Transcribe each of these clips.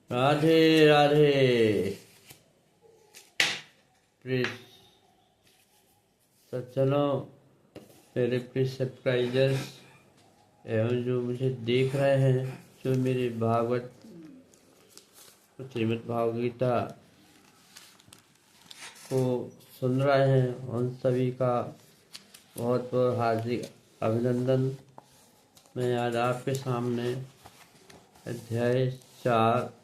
Radhe Radhe. Please सज्जनों, मेरे please subscribers एवं जो मुझे देख रहे हैं, जो मेरे भागवत श्रीमद् भागवत गीता को सुन रहे हैं, उन सभी का बहुत बहुत हार्दिक अभिनंदन। मैं आज आपके सामने अध्याय 4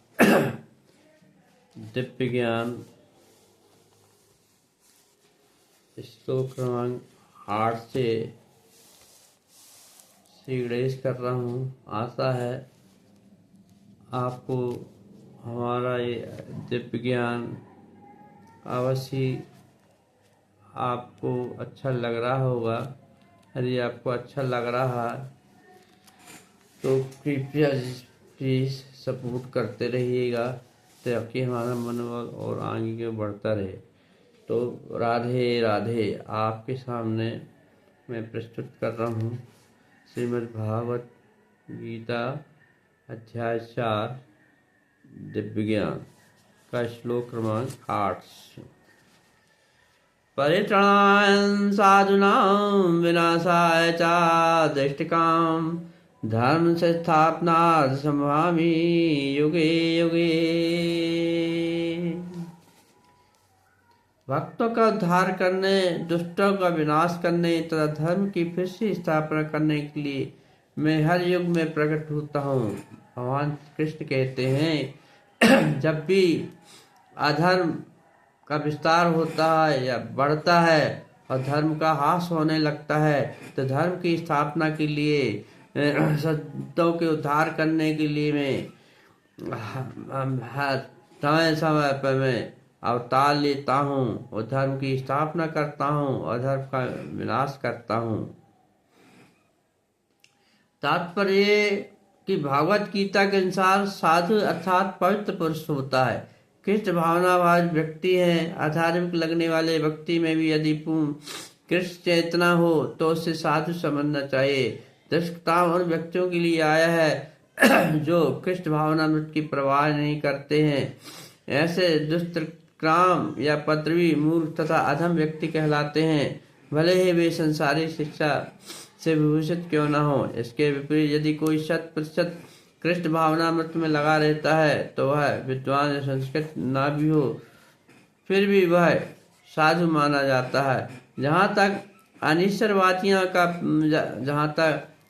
दिव्य ज्ञान श्लोक क्रमांक 8 से श्री गणेश कर रहा हूँ। आशा है आपको हमारा ये दिव्य ज्ञान अवश्य आपको अच्छा लग रहा होगा। यदि आपको अच्छा लग रहा है तो कृपया प्लीज सपोर्ट करते रहिएगा ताकि हमारा मनोबल और आगे बढ़ता रहे। तो राधे राधे। आपके सामने मैं प्रस्तुत कर रहा हूँ श्रीमद् भागवत गीता अध्याय 4 दिव्य ज्ञान का श्लोक क्रमांक 8। परित्राणाय साधूनां विनाशाय च दुष्टकाम धर्म संस्थापनार्थं संभवामि युगे युगे। भक्तों का उद्धार करने, दुष्टों का विनाश करने तथा धर्म की फिर से स्थापना करने के लिए मैं हर युग में प्रकट होता हूँ। भगवान कृष्ण कहते हैं जब भी अधर्म का विस्तार होता है या बढ़ता है और धर्म का ह्रास होने लगता है तो धर्म की स्थापना के लिए, संतों के उद्धार करने के लिए मैं समय समय पर मैं अवतार लेता हूँ और धर्म की स्थापना करता हूँ और धर्म का विनाश करता हूँ। तात्पर्य कि भागवत गीता के अनुसार साधु अर्थात पवित्र पुरुष होता है। कृष्ण भावनावाद व्यक्ति है। अधार्मिक लगने वाले व्यक्ति में भी यदि पूर्ण कृष्ण चेतना हो तो उससे साधु समझना चाहिए। दुष्टता उन व्यक्तियों के लिए आया है जो कृष्ण भावनामृत की परवाह नहीं करते हैं। ऐसे दुष्ट काम या पदवी मूर्ख तथा अधम व्यक्ति कहलाते हैं, भले ही वे संसारी शिक्षा से विभूषित क्यों न हो। इसके विपरीत यदि कोई 100% कृष्ण भावनामृत में लगा रहता है तो वह विद्वान या संस्कृत न भी हो फिर भी वह साधु माना जाता है। जहाँ तक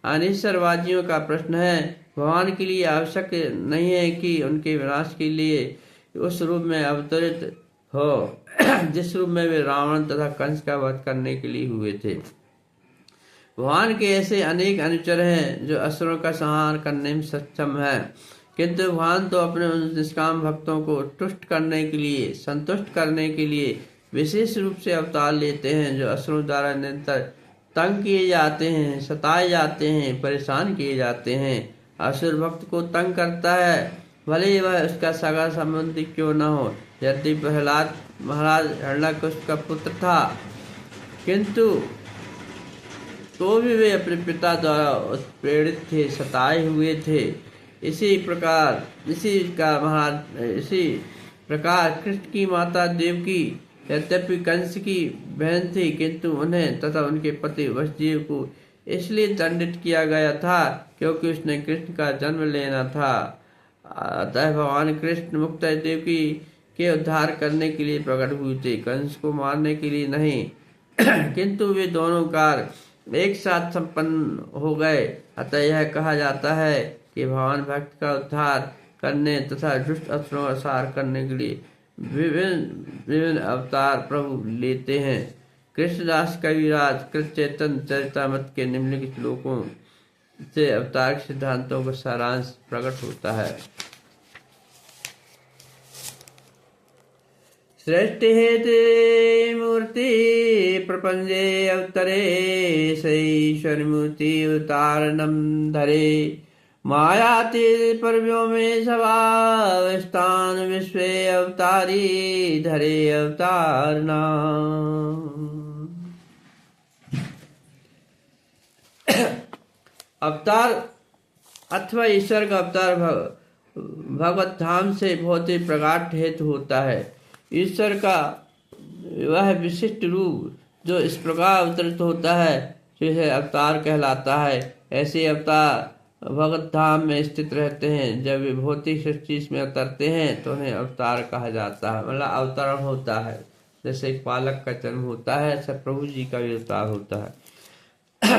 अनिश्चरवादियों का प्रश्न है, भगवान के लिए आवश्यक नहीं है कि उनके विनाश के लिए उस रूप में अवतरित हो जिस रूप में वे रावण तथा कंस का वध करने के लिए हुए थे। भगवान के ऐसे अनेक अनुचर हैं जो असुरों का संहार करने में सक्षम है, किंतु भगवान तो अपने उन निष्काम भक्तों को तुष्ट करने के लिए, संतुष्ट करने के लिए विशेष रूप से अवतार लेते हैं जो असुरों द्वारा निरंतर तंग किए जाते हैं, सताए जाते हैं, परेशान किए जाते हैं। असुर भक्त को तंग करता है, भले ही वह उसका सगा संबंधी क्यों न हो। यदि प्रहलाद महाराज हिरण्यकश्यप का पुत्र था, किंतु तो भी वे अपने पिता द्वारा उत्पीड़ित थे, सताए हुए थे। इसी प्रकार कृष्ण की माता देवकी यद्यपि कंस की बहन थी, किंतु उन्हें तथा उनके पति वसुदेव को इसलिए दंडित किया गया था क्योंकि उसने कृष्ण का जन्म लेना था। अतः भगवान कृष्ण मुक्त देवकी के उद्धार करने के लिए प्रकट हुए थे, कंस को मारने के लिए नहीं। किंतु वे दोनों कार्य एक साथ संपन्न हो गए। अतः यह कहा जाता है कि भगवान भक्त का उद्धार करने तथा दुष्ट असुरों का संहार करने के लिए विभिन्न अवतार प्रभु लेते हैं। कृष्णदास कविराज कृष्ण चैतन्य चरितामृत के निम्नलिखित श्लोकों से अवतार के सिद्धांतों का सारांश प्रकट होता है। सृष्टि हेतु मूर्ति प्रपंचे अवतरे सईश्वर मूर्ति उतारणम धरे मायातीत परव्यों में सभावस्थान विश्वे अवतारी धरे अवतार नाम। अवतार अथवा ईश्वर का अवतार भगवत धाम से भौतिक प्रकाट हेतु होता है। ईश्वर का वह विशिष्ट रूप जो इस प्रकार अवतरित होता है जिसे अवतार कहलाता है। ऐसे अवतार भगवत धाम में स्थित रहते हैं। जब वे भौतिक सृष्टि में उतरते हैं तो उन्हें अवतार कहा जाता है, मतलब अवतरण होता है। जैसे एक बालक का जन्म होता है, ऐसा प्रभु जी का भी अवतार होता है।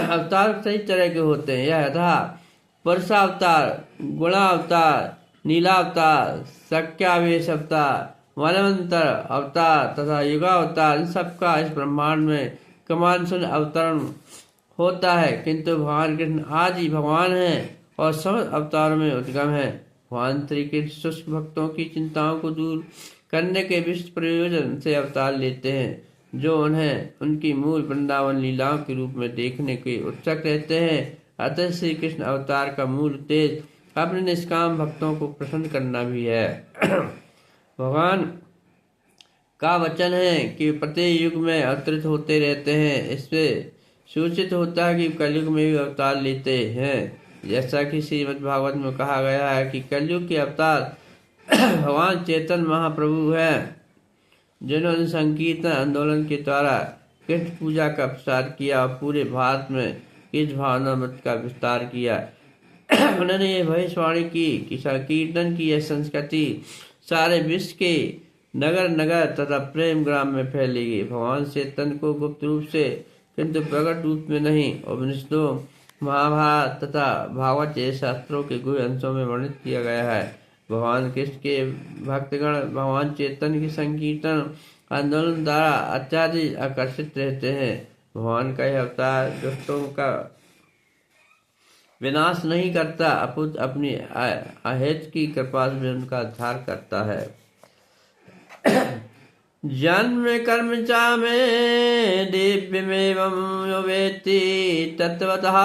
अवतार कई तरह के होते हैं। यह था पुरुषावतार, गुणावतार, नीलावतार, शक्यावेश अवतार, मनवंतर अवतार तथा युगावतार। इन सबका इस ब्रह्मांड में कमांसुन अवतरण होता है, किंतु भगवान कृष्ण आज ही भगवान हैं और समस्त अवतारों में उद्गम है। भगवान श्री कृष्ण शुष्क भक्तों की चिंताओं को दूर करने के विशिष्ट प्रयोजन से अवतार लेते हैं, जो उन्हें उनकी मूल वृंदावन लीलाओं के रूप में देखने के उत्सुक रहते हैं। अतः श्री कृष्ण अवतार का मूल उद्देश्य अपने निष्काम भक्तों को प्रसन्न करना भी है। भगवान का वचन है कि प्रत्येक युग में अवतरित होते रहते हैं। इससे सूचित होता है कि कलयुग में भी अवतार लेते हैं। जैसा कि श्रीमद् भागवत में कहा गया है कि कलयुग के अवतार भगवान चैतन्य महाप्रभु हैं, जिन्होंने संकीर्तन आंदोलन के द्वारा कृष्ण पूजा का प्रसार किया और पूरे भारत में इस भावना मत का विस्तार किया। उन्होंने ये भविष्यवाणी की कि संकीर्तन की यह संस्कृति सारे विश्व के नगर नगर तथा प्रेम ग्राम में फैलेगी। भगवान चैतन्य को गुप्त रूप से किंतु प्रकट रूप में नहीं, उपनिषदों, महाभारत तथा भागवत जैसे शास्त्रों के गुह्य अंशों में वर्णित किया गया है। भगवान कृष्ण के भक्तगण भगवान चैतन्य की संकीर्तन आंदोलन द्वारा अत्याधिक आकर्षित रहते हैं। भगवान का यह अवतार दुष्टों का विनाश नहीं करता, अपितु अपनी अहेतु की कृपा में उनका उद्धार करता है। जन्म कर्म चा में दिव्यमेवं यो वेत्ति तत्त्वतः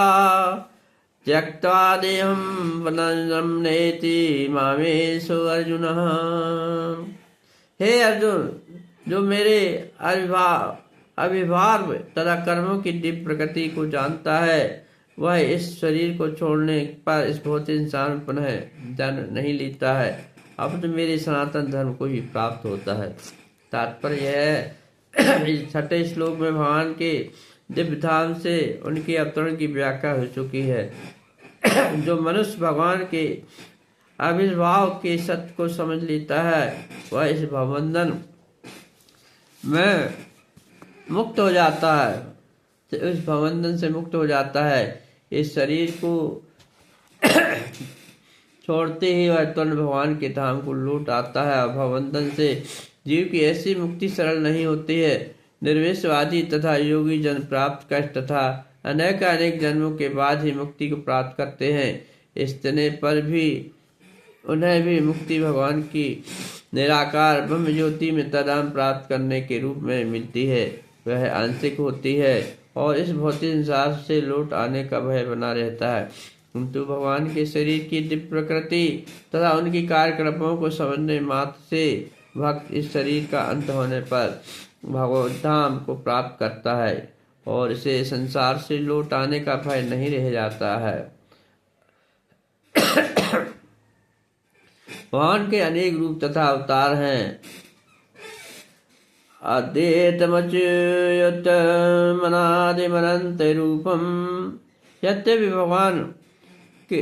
त्यक्त्वा देहं पुनर्जन्म नेति मामेषु अर्जुन। हे अर्जुन, जो मेरे अविभाव तथा कर्मों की दिव्य प्रकृति को जानता है, वह इस शरीर को छोड़ने पर इस भौतिक इंसान पुनः जन्म नहीं लेता है, अब तो मेरे सनातन धर्म को ही प्राप्त होता है। तात्पर्य है छठे श्लोक में भगवान के दिव्य धाम से उनके अवतरण की व्याख्या हो चुकी है। जो मनुष्य भगवान के आविर्भाव के सत्य को समझ लेता है, वह इस भवबंधन में मुक्त हो जाता है, उस भवबंधन से मुक्त हो जाता है। इस शरीर को छोड़ते ही वह तुरंत भगवान के धाम को लौट आता है। और भवबंधन से जीव की ऐसी मुक्ति सरल नहीं होती है। निर्विशवादी तथा योगी जन प्राप्त कष्ट तथा अनेक जन्मों के बाद ही मुक्ति को प्राप्त करते हैं। इतने पर भी उन्हें भी मुक्ति भगवान की निराकार ब्रह्म ज्योति में तदाम प्राप्त करने के रूप में मिलती है। वह आंशिक होती है और इस भौतिक संसार से लौट आने का भय बना रहता है। किंतु भगवान के शरीर की दिव्य प्रकृति तथा उनकी कार्यक्रमों को समझने मात्र से भक्त इस शरीर का अंत होने पर भगवत धाम को प्राप्त करता है और इसे संसार से लौट आने का भय नहीं रह जाता है। भगवान के अनेक रूप तथा अवतार हैं। अद्वैतमच्युतमनादिमनंत रूपम। यद्यपि भगवान के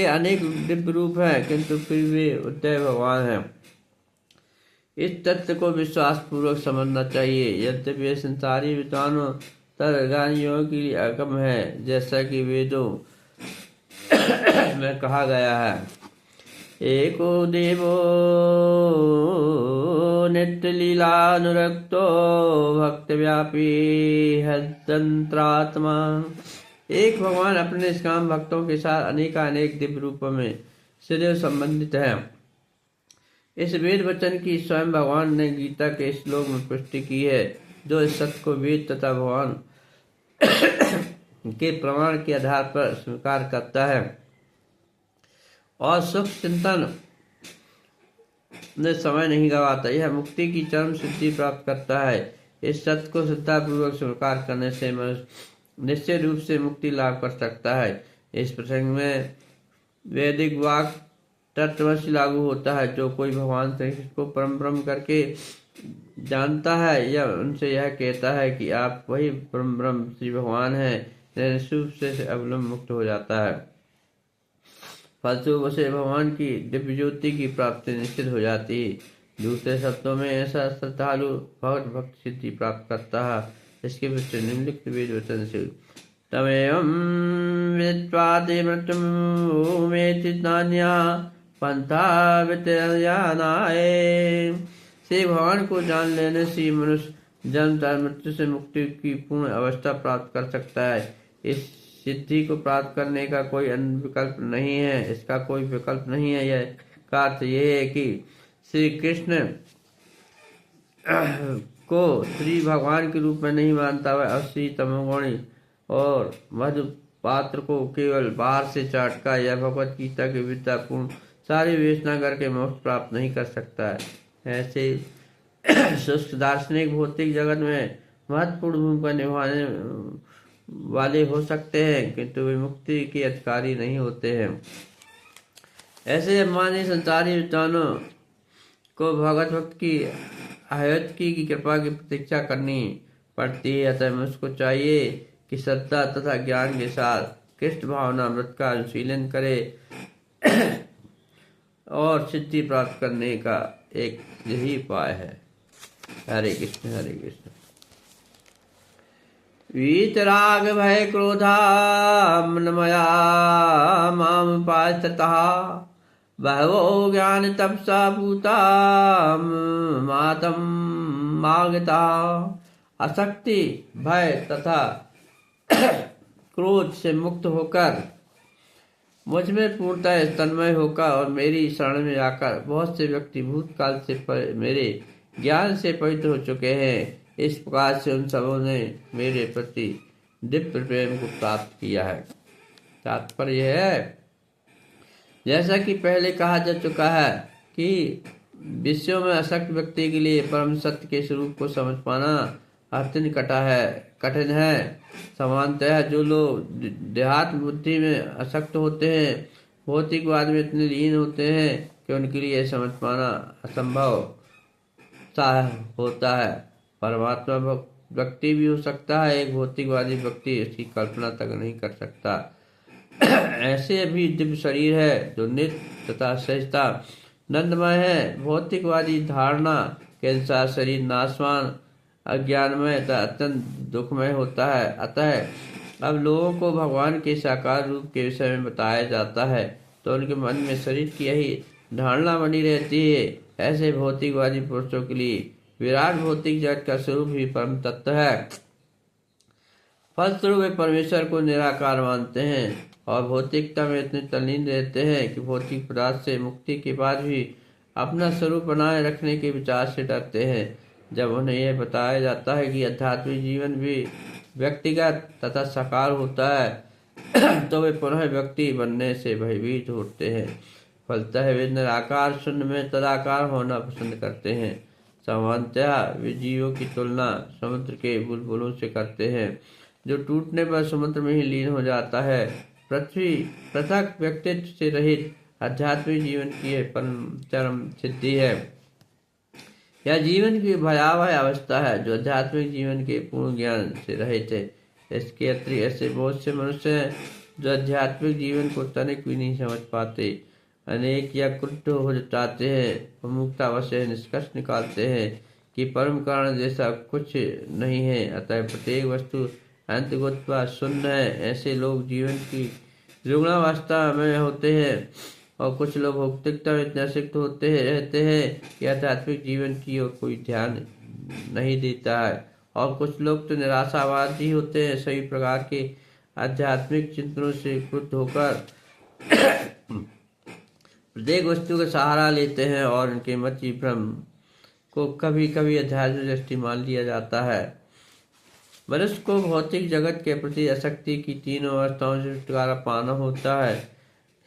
अनेक दिव्य रूप हैं, किंतु फिर वे उदय भगवान हैं। इस तथ्य को विश्वास पूर्वक समझना चाहिए। यद्यपि ये संसारी विद्वानों तथा ज्ञानियों के लिए अगम है, जैसा कि वेदों में कहा गया है, एको देवो नित्य लीलानुरक्तो भक्तव्यापी हृदयंत्रात्मा। एक भगवान अपने निष्काम भक्तों के साथ अनेक दिव्य रूपों में सदैव संबंधित है। इस वेद वचन की स्वयं भगवान ने गीता के श्लोक में पुष्टि की है, जो इस सत्य को वेद तथा भगवान के प्रमाण के आधार पर स्वीकार करता है और सुख चिंतन में समय नहीं गवाता। यह मुक्ति की चरम सिद्धि प्राप्त करता है। इस सत्य को श्रद्धापूर्वक स्वीकार करने से मनुष्य निश्चय रूप से मुक्ति लाभ कर सकता है। इस प्रसंग में वैदिक वाक तत्वश लागू होता है। जो कोई भगवान श्री कृष्ण को परम ब्रह्म करके जानता है या उनसे यह कहता है कि आप वही परम ब्रह्म श्री भगवान हैं, शुभ से अवलंब मुक्त हो जाता है। फलस्वरूप उसे भगवान की दिव्य ज्योति की प्राप्ति निश्चित हो जाती है। दूसरे शब्दों में ऐसा श्रद्धालु भक्त सिद्धि प्राप्त करता है। इसके विषय निम्नलिखित वेद वचन से तमेवं विदित्वाते मृत्युमेति नान्यः पंथा वितर्यानाय। से भगवान को जान लेने से मनुष्य जन्म तथा मृत्यु से मुक्ति की पूर्ण अवस्था प्राप्त कर सकता है। इस सिद्धि को प्राप्त करने का कोई अन्य विकल्प नहीं है, इसका कोई विकल्प नहीं है। यह का अर्थ यह है कि श्री कृष्ण को श्री भगवान के रूप में नहीं मानता, वह अश्री तमोगुणी और मधु पात्र को केवल बाहर से चाटका या भगवत गीता के विद्या पूर्ण सारी विवेचना करके मोक्ष प्राप्त नहीं कर सकता है। ऐसे शुष्क दार्शनिक भौतिक जगत में महत्वपूर्ण भूमिका निभाने वाले हो सकते हैं, किंतु वे मुक्ति के अधिकारी नहीं होते हैं। ऐसे अभिमानी संसारी विद्वानों को भगवत भक्त की आयत्की की कृपा की प्रतीक्षा करनी पड़ती है। अतः मुझको चाहिए कि श्रद्धा तथा ज्ञान के साथ कृष्ण भावना व्रत का अनुशीलन करे और सिद्धि प्राप्त करने का एक यही उपाय है। हरे कृष्ण हरे कृष्ण। वीतराग भय क्रोधा मनमया माम पास्ततः बहवो ज्ञान तपसा भूता मातम मागता। आसक्ति भय तथा क्रोध से मुक्त होकर मुझ में पूर्णतः तन्मय होकर और मेरी शरण में आकर बहुत से व्यक्ति भूतकाल से मेरे ज्ञान से पवित्र हो चुके हैं। इस प्रकार से उन सबों ने मेरे प्रति दिव्य प्रेम को प्राप्त किया है। तात्पर्य है, जैसा कि पहले कहा जा चुका है कि विषयों में आसक्त व्यक्ति के लिए परम सत्य के स्वरूप को समझ पाना अत्यंत कठिन है। सामान्यतः जो लोग देहात्म बुद्धि में आसक्त होते हैं, भौतिकवाद में इतने लीन होते हैं कि उनके लिए समझ पाना असंभव सा होता है। परमात्मा व्यक्ति भी हो सकता है, एक भौतिकवादी व्यक्ति इसकी कल्पना तक नहीं कर सकता। ऐसे भी दिव्य शरीर है जो नित्य तथा सहजता नंदमय है। भौतिकवादी धारणा के अनुसार शरीर नाशवान अज्ञानमय तथा अत्यंत दुखमय होता है। अतः अब लोगों को भगवान के साकार रूप के विषय में बताया जाता है तो उनके मन में शरीर की यही धारणा बनी रहती है। ऐसे भौतिकवादी पुरुषों के लिए विराट भौतिक जगत का स्वरूप ही परम तत्व है। फलस्वरूप वे परमेश्वर को निराकार मानते हैं और भौतिकता में इतने तल्लीन रहते हैं कि भौतिक पदार्थ से मुक्ति के बाद भी अपना स्वरूप बनाए रखने के विचार से डरते हैं। जब उन्हें यह बताया जाता है कि आध्यात्मिक जीवन भी व्यक्तिगत तथा साकार होता है तो वे पुनः व्यक्ति बनने से भयभीत होते हैं। फलतः वे निराकार शून्य में तदाकार होना पसंद करते हैं। सामान्यतः वे जीवों की तुलना समुद्र के बुलबुलों से करते हैं जो टूटने पर समुद्र में ही लीन हो जाता है। पृथ्वी पृथक व्यक्तित्व से रहित आध्यात्मिक जीवन की परम चरम सिद्धि है। यह जीवन की भयावह अवस्था है जो आध्यात्मिक जीवन के पूर्ण ज्ञान से रहित है। इसके अतिरिक्त ऐसे बहुत से मनुष्य हैं जो आध्यात्मिक जीवन को तनिक भी नहीं समझ पाते। अनेक या क्रुद्ध हो जाते हैं। मुक्तावश निष्कर्ष निकालते हैं कि परम कारण जैसा कुछ नहीं है, अतः प्रत्येक वस्तु अंतगुत्वा शून्य है। ऐसे लोग जीवन की रुग्णावस्था में होते हैं और कुछ लोग भौतिकता में इतने आसक्त रहते हैं कि आध्यात्मिक जीवन की ओर कोई ध्यान नहीं देता है, और कुछ लोग तो निराशावादी होते हैं। सभी प्रकार के आध्यात्मिक चिंतनों से क्रुद्ध होकर प्रत्येक वस्तु का सहारा लेते हैं और उनके मति भ्रम को कभी कभी अध्यात्मिक दृष्टि मान लिया जाता है। मनुष्य को भौतिक जगत के प्रति आसक्ति की तीनों अवस्थाओं से छुटकारा पाना होता है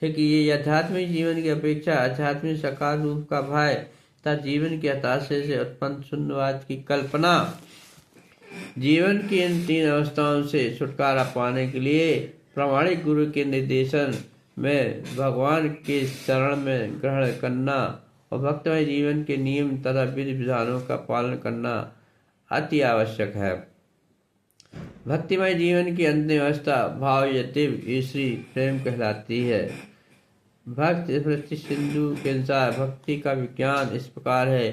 कि ये आध्यात्मिक जीवन की अपेक्षा आध्यात्मिक साकार रूप का भय तथा जीवन की हताशा से उत्पन्न शून्यवाद की कल्पना। जीवन की इन तीन अवस्थाओं से छुटकारा पाने के लिए प्रामाणिक गुरु के निर्देशन में भगवान के शरण में ग्रहण करना और भक्तमय जीवन के नियम तथा विधि विधानों का पालन करना अति आवश्यक है। भक्तिमय जीवन की अंतिम अवस्था भाव यतिव ईश्वरी प्रेम कहलाती है। भक्त स्मृति सिंधु के अनुसार भक्ति का विज्ञान इस प्रकार है।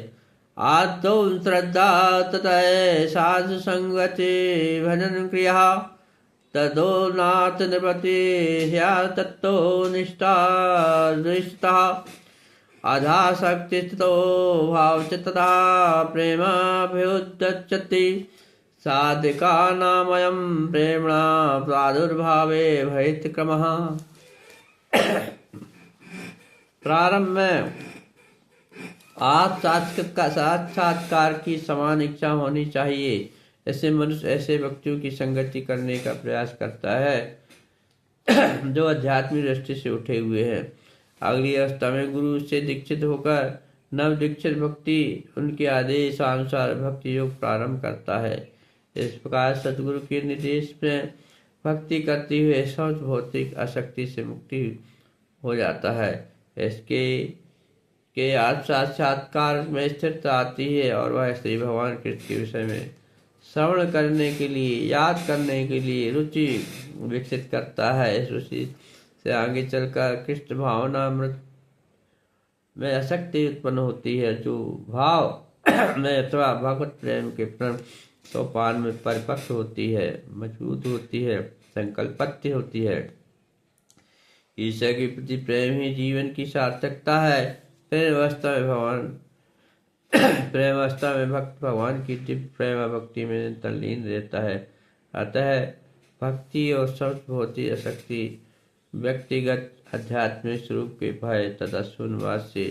आदौ श्रद्धा ततः साधु संगति भजन क्रिया तदो नाथ नृपति ह्या तत्तो निष्ठा दृष्टा आधा शक्ति स्थितो भावचित्तता प्रेमाभ्युदच्यते साधिका नामयं प्रेम्णा प्रादुर्भावे भयति क्रमः। प्रारंभ में आप साक्षात्कार की समान इच्छा होनी चाहिए। ऐसे मनुष्य ऐसे व्यक्तियों की संगति करने का प्रयास करता है जो आध्यात्मिक दृष्टि से उठे हुए हैं। अगली अवस्था में गुरु से दीक्षित होकर नव दीक्षित भक्ति उनके आदेशानुसार भक्ति योग प्रारंभ करता है। इस प्रकार सदगुरु के निर्देश में भक्ति करते हुए समस्त भौतिक आसक्ति से मुक्ति हो जाता है। इसके साक्षात्कार में स्थिरता आती है और वह श्री भगवान कृष्ण के विषय में श्रवण करने के लिए, याद करने के लिए रुचि विकसित करता है। इस रुचि से आगे चलकर कृष्ण भावनामृत में आसक्ति उत्पन्न होती है, जो भाव में अथवा भगवत प्रेम के सोपान में परिपक्व होती है, मजबूत होती है, संकल्पत्य होती है। ईश्वर के प्रति प्रेम ही जीवन की सार्थकता है। प्रेम अवस्था में भक्त भगवान की दिव्य प्रेम भक्ति में तल्लीन रहता है। अतः भक्ति और समस्त भौतिक आसक्ति व्यक्तिगत आध्यात्मिक स्वरूप के भय तथा शून्यवाद से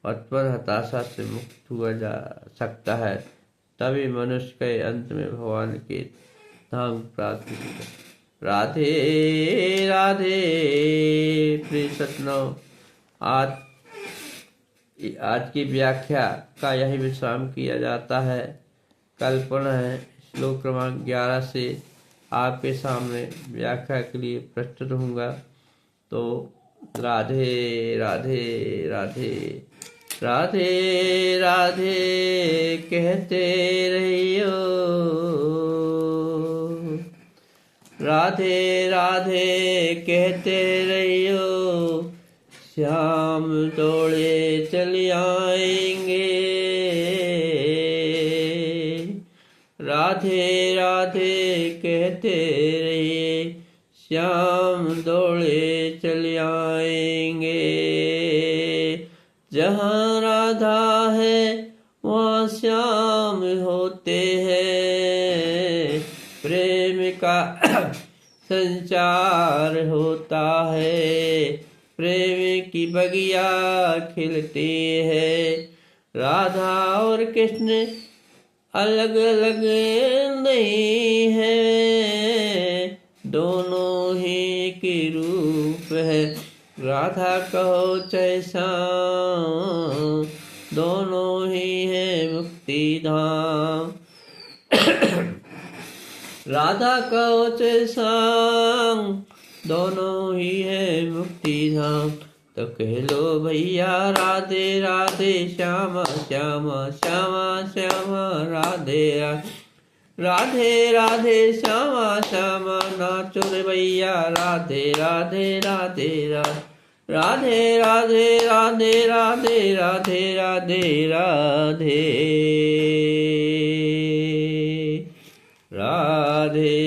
उत्पन्न हताशा से मुक्त हुआ जा सकता है। तभी मनुष्य के अंत में भगवान के धाम प्राप्त होगा। राधे राधे प्रिय सतनाम। आज की व्याख्या का यही विश्राम किया जाता है। कल पुनः श्लोक क्रमांक 11 से आपके सामने व्याख्या के लिए प्रस्तुत होऊंगा। तो राधे राधे राधे राधे राधे कहते रहियो, राधे राधे कहते रहियो, श्याम दौड़े चले आएंगे। राधे राधे कहते रहिए, श्याम दौड़े चले आएंगे। जहाँ राधा है वहाँ श्याम होते हैं। प्रेम का संचार होता है, प्रेम की बगिया खिलती है। राधा और कृष्ण अलग अलग नहीं है, दोनों ही के रूप है। राधा कहो चाहे श्याम, दोनों ही है मुक्ति धाम। राधा कहो चाहे श्याम, दोनों ही है मुक्ति धाम। तो कह लो भैया राधे राधे श्यामा श्यामा श्यामा श्यामा राधे राधे राधे श्यामा श्यामा नाचो रे भैया राधे राधे राधे राधे राधे राधे राधे राधे राधे राधे राधे।